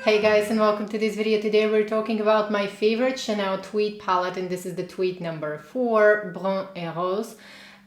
Hey guys, and welcome to this video. Today we're talking about my favorite Chanel Tweed palette, and this is the Tweed number 4, Brun et Rose.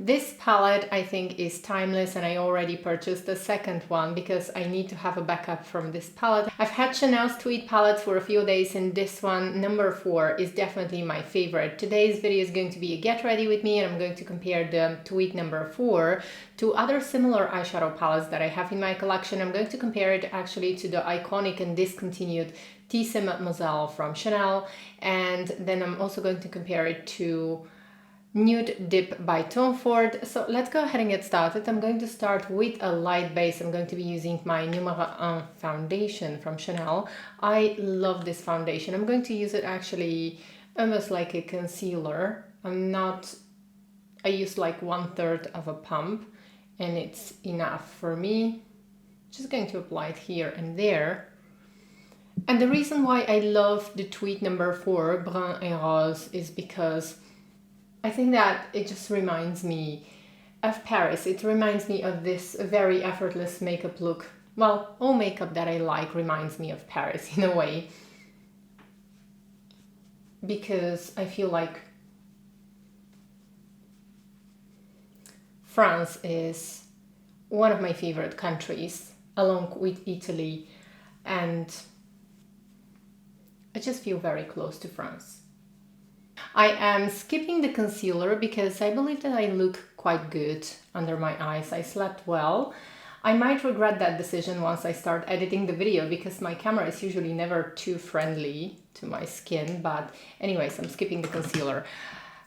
This palette I think is timeless, and I already purchased the second one because I need to have a backup from this palette. I've had Chanel's Tweed palettes for a few days, and this one, number 4, is definitely my favorite. Today's video is going to be a get ready with me, and I'm going to compare the Tweed number 4 to other similar eyeshadow palettes that I have in my collection. I'm going to compare it actually to the iconic and discontinued Tisse Mademoiselle from Chanel, and then I'm also going to compare it to Nude Dip by Tom Ford. So let's go ahead and get started. I'm going to start with a light base. I'm going to be using my numero 1 foundation from Chanel. I love this foundation. I'm going to use it actually almost like a concealer. I use like 1/3 of a pump and it's enough for me. Just going to apply it here and there. And the reason why I love the Tweed number 4, Brun et Rose, is because I think that it just reminds me of Paris. It reminds me of this very effortless makeup look. Well, all makeup that I like reminds me of Paris in a way. Because I feel like France is one of my favorite countries, along with Italy. And I just feel very close to France. I am skipping the concealer because I believe that I look quite good under my eyes. I slept well. I might regret that decision once I start editing the video because my camera is usually never too friendly to my skin. But anyways, I'm skipping the concealer.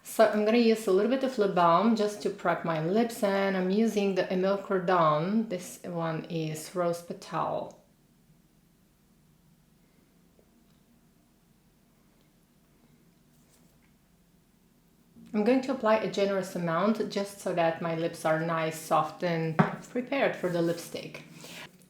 So I'm going to use a little bit of lip balm just to prep my lips, and I'm using the Emile Cordon. This one is Rose Petal. I'm going to apply a generous amount just so that my lips are nice, soft, and prepared for the lipstick.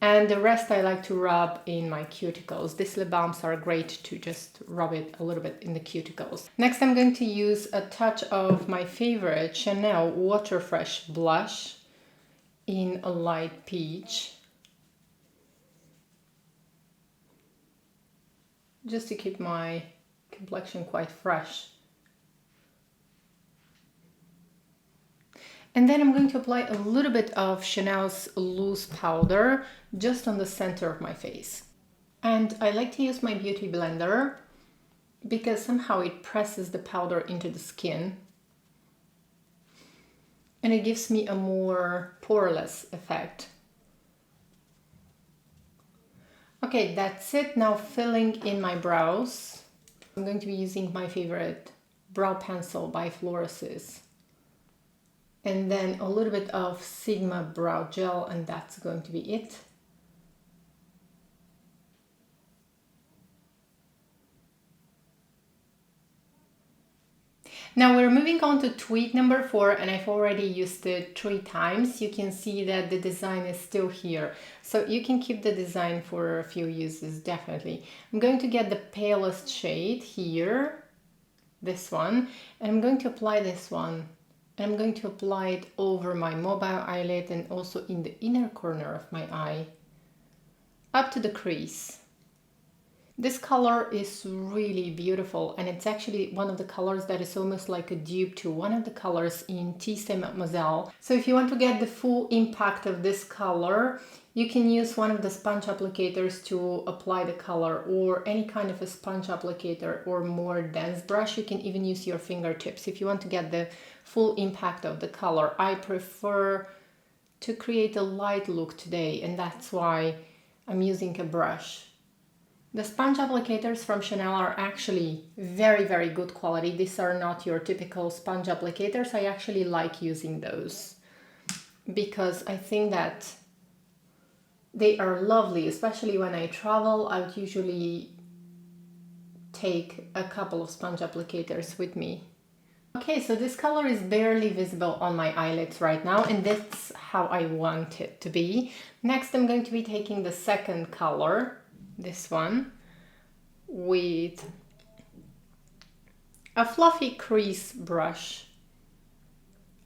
And the rest I like to rub in my cuticles. These lip balms are great to just rub it a little bit in the cuticles. Next, I'm going to use a touch of my favorite Chanel Water Fresh blush in a light peach, just to keep my complexion quite fresh. And then I'm going to apply a little bit of Chanel's loose powder just on the center of my face. And I like to use my beauty blender because somehow it presses the powder into the skin. And it gives me a more poreless effect. Okay, that's it. Now filling in my brows. I'm going to be using my favorite brow pencil by Floris's. And then a little bit of Sigma brow gel, and that's going to be it. Now we're moving on to Tweed number 4, and I've already used it 3 times. You can see that the design is still here. So you can keep the design for a few uses, definitely. I'm going to get the palest shade here, this one, and I'm going to apply this one. And I'm going to apply it over my mobile eyelid and also in the inner corner of my eye, up to the crease. This color is really beautiful, and it's actually one of the colors that is almost like a dupe to one of the colors in Tisse Mademoiselle. So if you want to get the full impact of this color, you can use one of the sponge applicators to apply the color, or any kind of a sponge applicator or more dense brush. You can even use your fingertips if you want to get the full impact of the color. I prefer to create a light look today, and that's why I'm using a brush. The sponge applicators from Chanel are actually very, very good quality. These are not your typical sponge applicators. I actually like using those because I think that they are lovely, especially when I travel. I would usually take a couple of sponge applicators with me. Okay, so this color is barely visible on my eyelids right now, and that's how I want it to be. Next, I'm going to be taking the second color, this one, with a fluffy crease brush,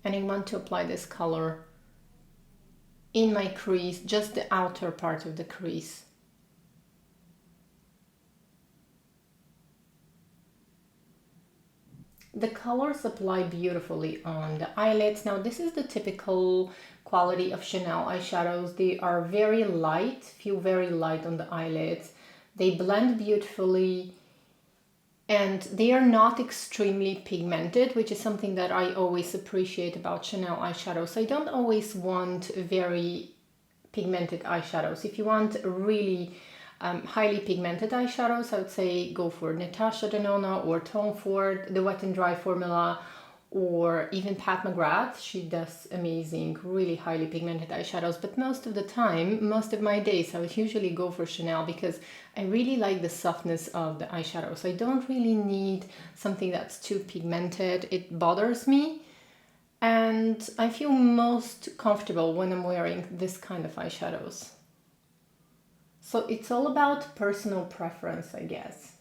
and I want to apply this color in my crease, just the outer part of the crease. The colors apply beautifully on the eyelids. Now this is the typical quality of Chanel eyeshadows. They are very light, feel very light on the eyelids. They blend beautifully and they are not extremely pigmented, which is something that I always appreciate about Chanel eyeshadows. I don't always want very pigmented eyeshadows. If you want really highly pigmented eyeshadows, I would say go for Natasha Denona or Tom Ford, the Wet and Dry formula, or even Pat McGrath. She does amazing, really highly pigmented eyeshadows. But most of the time, most of my days, I would usually go for Chanel because I really like the softness of the eyeshadows. I don't really need something that's too pigmented. It bothers me. And I feel most comfortable when I'm wearing this kind of eyeshadows. So it's all about personal preference, I guess.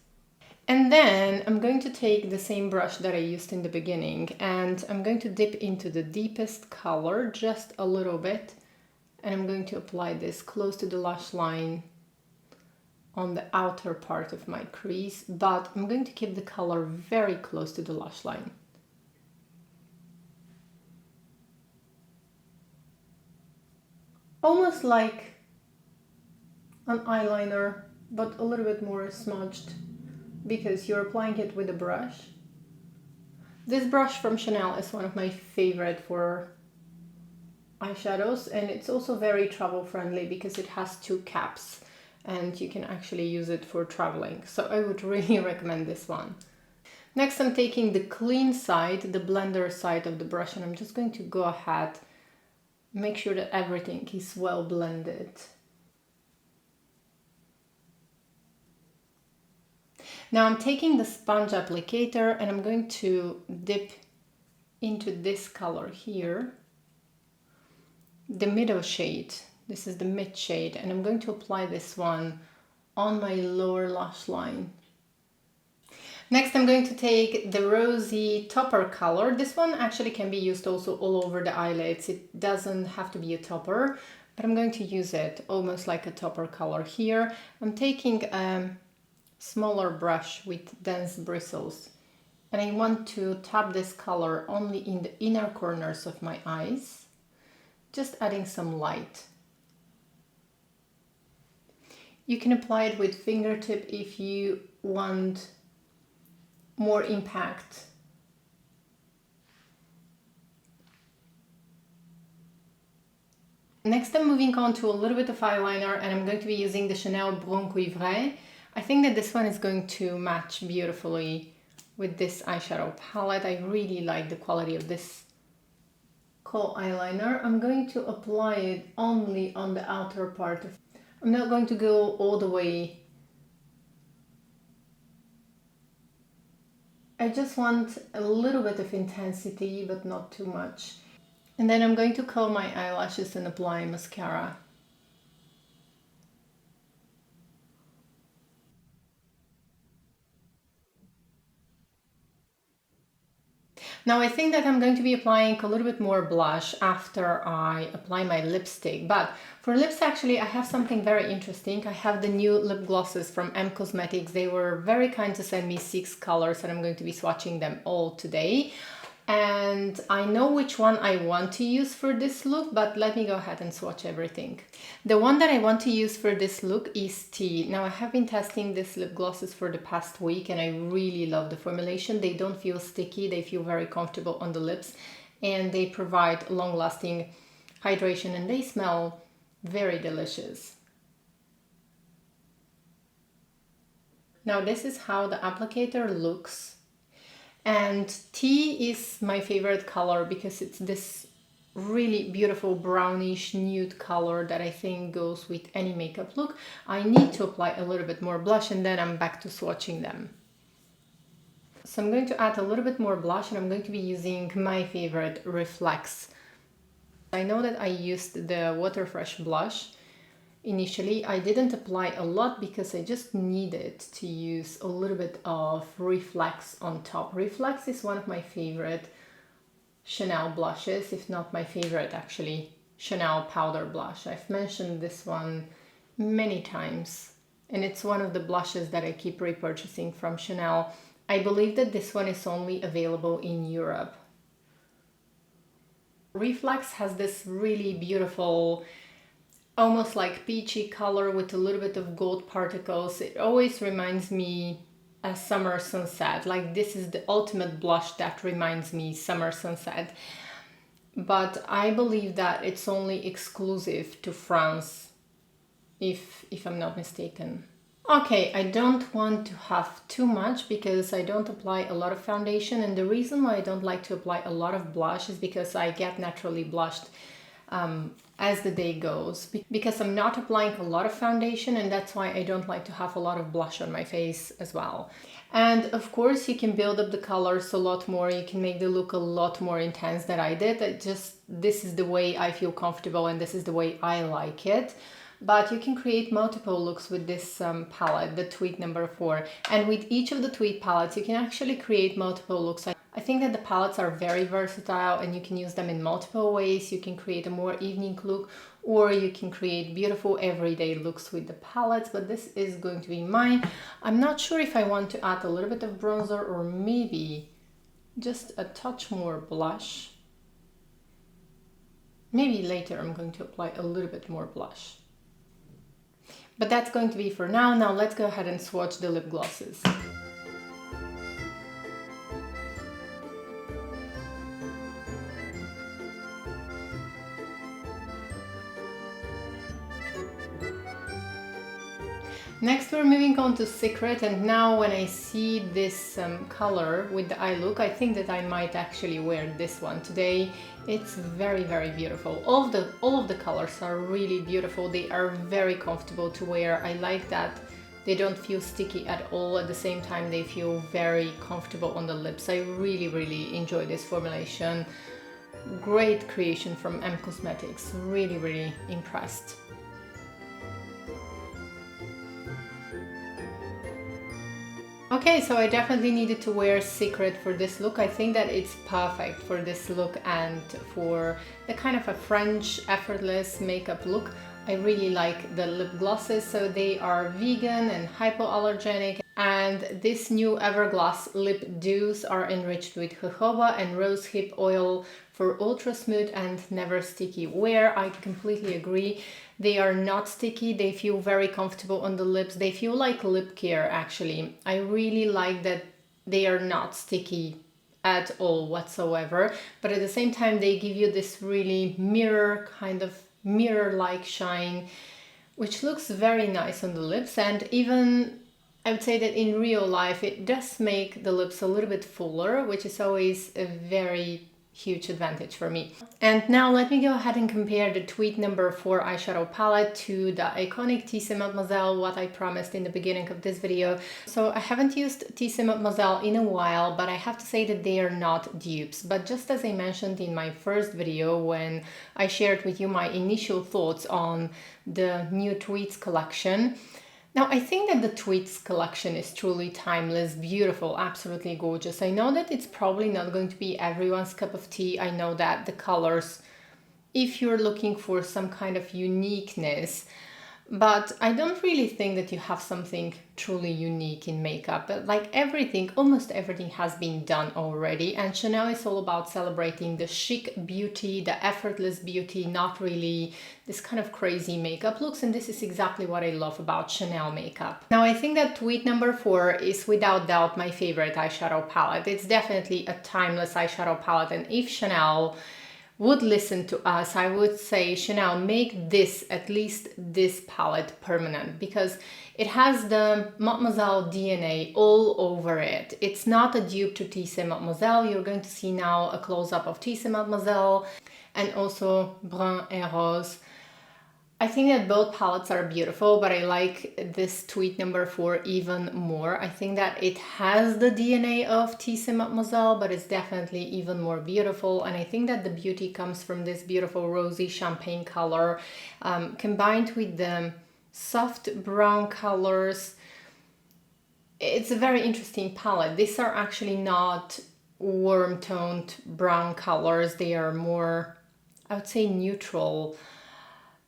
And then I'm going to take the same brush that I used in the beginning and I'm going to dip into the deepest color just a little bit. And I'm going to apply this close to the lash line on the outer part of my crease, but I'm going to keep the color very close to the lash line. Almost like an eyeliner, but a little bit more smudged because you're applying it with a brush. This brush from Chanel is one of my favorite for eyeshadows, and it's also very travel friendly because it has two caps and you can actually use it for traveling. So I would really recommend this one. Next, I'm taking the clean side, the blender side of the brush, and I'm just going to go ahead, make sure that everything is well blended. Now I'm taking the sponge applicator and I'm going to dip into this color here, the middle shade. This is the mid shade, and I'm going to apply this one on my lower lash line. Next, I'm going to take the rosy topper color. This one actually can be used also all over the eyelids. It doesn't have to be a topper, but I'm going to use it almost like a topper color here. I'm taking smaller brush with dense bristles and I want to tap this color only in the inner corners of my eyes, just adding some light. You can apply it with fingertip if you want more impact. Next, I'm moving on to a little bit of eyeliner and I'm going to be using the Chanel Brun Cuivré. I think that this one is going to match beautifully with this eyeshadow palette. I really like the quality of this kohl eyeliner. I'm going to apply it only on the outer part. I'm not going to go all the way. I just want a little bit of intensity, but not too much. And then I'm going to curl my eyelashes and apply mascara. Now I think that I'm going to be applying a little bit more blush after I apply my lipstick, but for lips actually I have something very interesting. I have the new lip glosses from M Cosmetics. They were very kind to send me 6 colors and I'm going to be swatching them all today. And I know which one I want to use for this look, but let me go ahead and swatch everything. The one that I want to use for this look is Tea. Now I have been testing these lip glosses for the past week and I really love the formulation. They don't feel sticky, they feel very comfortable on the lips and they provide long-lasting hydration and they smell very delicious. Now this is how the applicator looks. And Tea is my favorite color because it's this really beautiful brownish nude color that I think goes with any makeup look. I need to apply a little bit more blush and then I'm back to swatching them. So I'm going to add a little bit more blush and I'm going to be using my favorite Reflex. I know that I used the Water Fresh blush. Initially, I didn't apply a lot because I just needed to use a little bit of Reflex on top. Reflex is one of my favorite Chanel blushes, if not my favorite actually, Chanel powder blush. I've mentioned this one many times and it's one of the blushes that I keep repurchasing from Chanel I believe that this one is only available in Europe. Reflex has this really beautiful, almost like peachy color with a little bit of gold particles. It always reminds me a summer sunset. Like, this is the ultimate blush that reminds me summer sunset. But I believe that it's only exclusive to France, if I'm not mistaken. Okay, I don't want to have too much because I don't apply a lot of foundation, and the reason why I don't like to apply a lot of blush is because I get naturally blushed as the day goes, because I'm not applying a lot of foundation, and that's why I don't like to have a lot of blush on my face as well. And of course you can build up the colors a lot more, you can make the look a lot more intense than I did. This is the way I feel comfortable and this is the way I like it. But you can create multiple looks with this palette, the Tweed number 4. And with each of the Tweed palettes, you can actually create multiple looks. I think that the palettes are very versatile and you can use them in multiple ways. You can create a more evening look, or you can create beautiful everyday looks with the palettes, but this is going to be mine. I'm not sure if I want to add a little bit of bronzer or maybe just a touch more blush. Maybe later I'm going to apply a little bit more blush. But that's going to be for now. Now let's go ahead and swatch the lip glosses. Next we're moving on to Secret, and now when I see this color with the eye look, I think that I might actually wear this one today. It's very, very beautiful. All of the colors are really beautiful. They are very comfortable to wear. I like that they don't feel sticky at all. At the same time, they feel very comfortable on the lips. I really, really enjoy this formulation. Great creation from M Cosmetics. Really, really impressed. Okay, so I definitely needed to wear Secret for this look. I think that it's perfect for this look and for the kind of a French effortless makeup look. I really like the lip glosses, so they are vegan and hypoallergenic. And this new Everglass lip dews are enriched with jojoba and rosehip oil for ultra smooth and never sticky wear. I completely agree. They are not sticky, they feel very comfortable on the lips. They feel like lip care actually. I really like that they are not sticky at all whatsoever, but at the same time they give you this really mirror-like shine, which looks very nice on the lips. And even I would say that in real life it does make the lips a little bit fuller, which is always a very huge advantage for me. And now let me go ahead and compare the Tweed number 4 eyeshadow palette to the iconic Tisse Mademoiselle, what I promised in the beginning of this video. So I haven't used Tisse Mademoiselle in a while, but I have to say that they are not dupes. But just as I mentioned in my first video when I shared with you my initial thoughts on the new Tweeds collection, now, I think that the Tweeds collection is truly timeless, beautiful, absolutely gorgeous. I know that it's probably not going to be everyone's cup of tea. I know that the colors, if you're looking for some kind of uniqueness, but I don't really think that you have something truly unique in makeup. Like everything, almost everything has been done already, and Chanel is all about celebrating the chic beauty, the effortless beauty, not really this kind of crazy makeup looks, and this is exactly what I love about Chanel makeup. Now I think that Tweed number 4 is without doubt my favorite eyeshadow palette. It's definitely a timeless eyeshadow palette, and if Chanel would listen to us, I would say, Chanel, make this, at least this palette, permanent, because it has the Mademoiselle DNA all over it. It's not a dupe to Tisse Mademoiselle. You're going to see now a close-up of Tisse Mademoiselle and also Brun et Rose. I think that both palettes are beautiful, but I like this Tweed number 4 even more. I think that it has the DNA of Tisse Mademoiselle, but it's definitely even more beautiful. And I think that the beauty comes from this beautiful rosy champagne color, combined with the soft brown colors. It's a very interesting palette. These are actually not warm toned brown colors. They are more, I would say, neutral.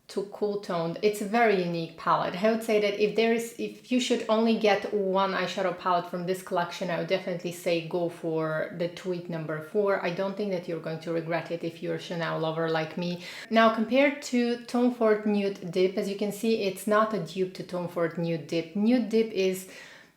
to cool toned. It's a very unique palette. I would say that if you should only get one eyeshadow palette from this collection, I would definitely say go for the Tweed number 4. I don't think that you're going to regret it if you're a Chanel lover like me. Now, compared to Tom Ford Nude Dip, as you can see, it's not a dupe to Tom Ford Nude Dip. Nude Dip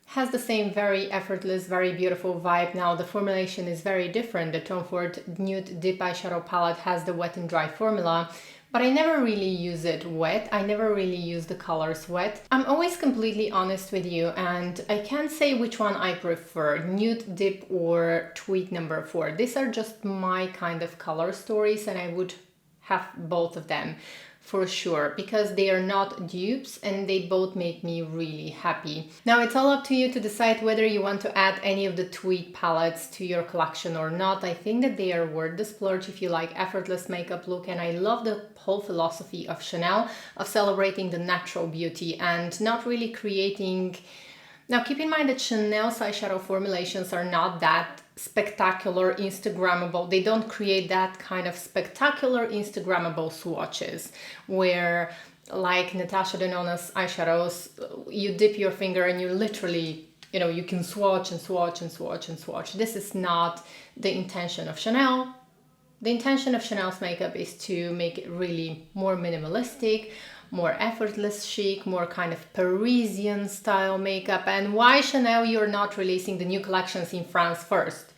has the same very effortless, very beautiful vibe. Now the formulation is very different. The Tom Ford Nude Dip eyeshadow palette has the wet and dry formula, but I never really use it wet. I never really use the colors wet. I'm always completely honest with you, and I can't say which one I prefer, Nude Dip or Tweed number 4. These are just my kind of color stories, and I would have both of them for sure, because they are not dupes and they both make me really happy. Now it's all up to you to decide whether you want to add any of the Tweed palettes to your collection or not. I think that they are worth the splurge if you like effortless makeup look, and I love the whole philosophy of Chanel of celebrating the natural beauty and not really creating... Now keep in mind that Chanel's eyeshadow formulations are not that spectacular Instagrammable. They don't create that kind of spectacular Instagrammable swatches where, like Natasha Denona's eyeshadows, you dip your finger and you literally, you can swatch and swatch and swatch and swatch. This is not the intention of Chanel. The intention of Chanel's makeup is to make it really more minimalistic, more effortless chic, more kind of Parisian style makeup. And why, Chanel, you're not releasing the new collections in France first?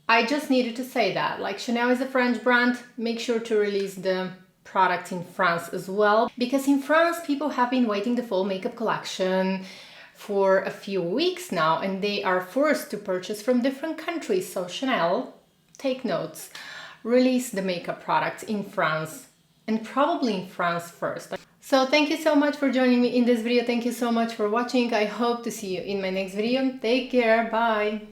I just needed to say that. Like, Chanel is a French brand, make sure to release the product in France as well, because in France people have been waiting the fall makeup collection for a few weeks now, and they are forced to purchase from different countries. So Chanel, take notes, release the makeup products in France, and probably in France first. So thank you so much for joining me in this video. Thank you so much for watching. I hope to see you in my next video. Take care. Bye.